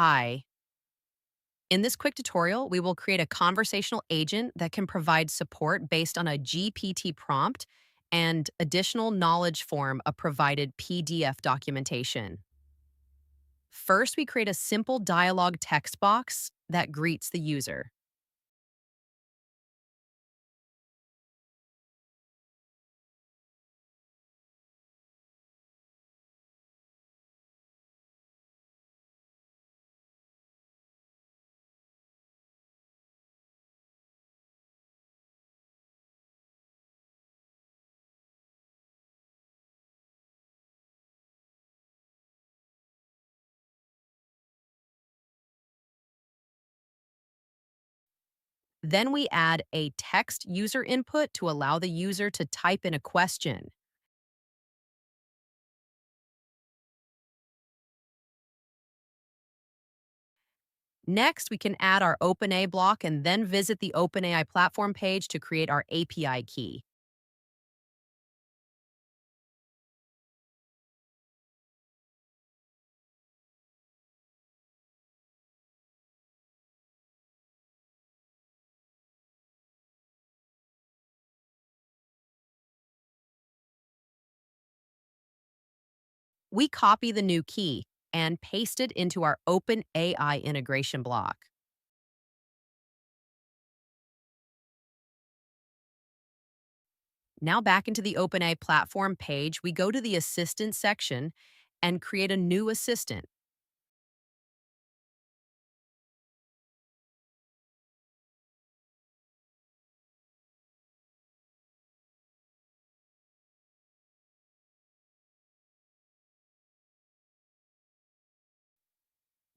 Hi. In this quick tutorial, we will create a conversational agent that can provide support based on a GPT prompt and additional knowledge form a provided PDF documentation. First, we create a simple dialog text box that greets the user. Then we add a text user input to allow the user to type in a question. Next, we can add our OpenAI block and then visit the OpenAI platform page to create our API key. We copy the new key and paste it into our OpenAI integration block. Now back into the OpenAI platform page, we go to the assistant section and create a new assistant.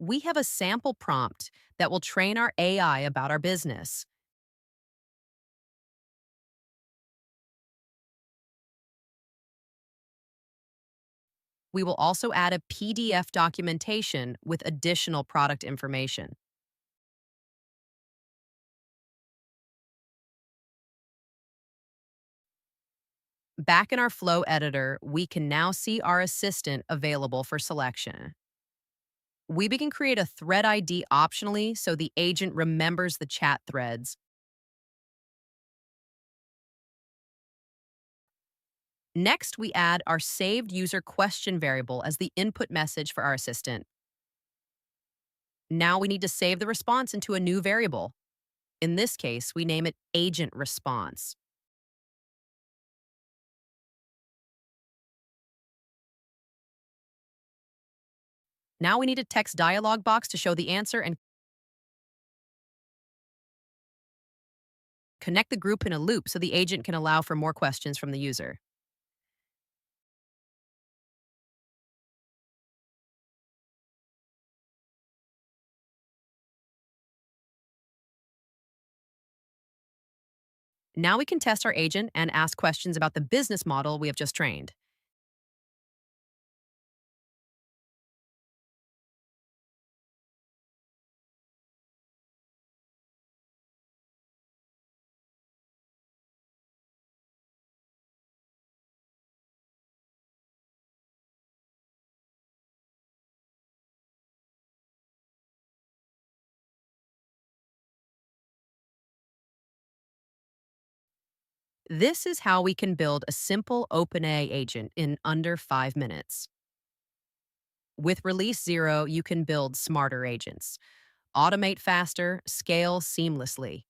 We have a sample prompt that will train our AI about our business. We will also add a PDF documentation with additional product information. Back in our flow editor, we can now see our assistant available for selection. We can create a thread ID optionally so the agent remembers the chat threads. Next, we add our saved user question variable as the input message for our assistant. Now we need to save the response into a new variable. In this case, we name it agent response. Now we need a text dialog box to show the answer and connect the group in a loop so the agent can allow for more questions from the user. Now we can test our agent and ask questions about the business model we have just trained. This is how we can build a simple OpenAI agent in under 5 minutes. With Release 0, you can build smarter agents, automate faster, scale seamlessly.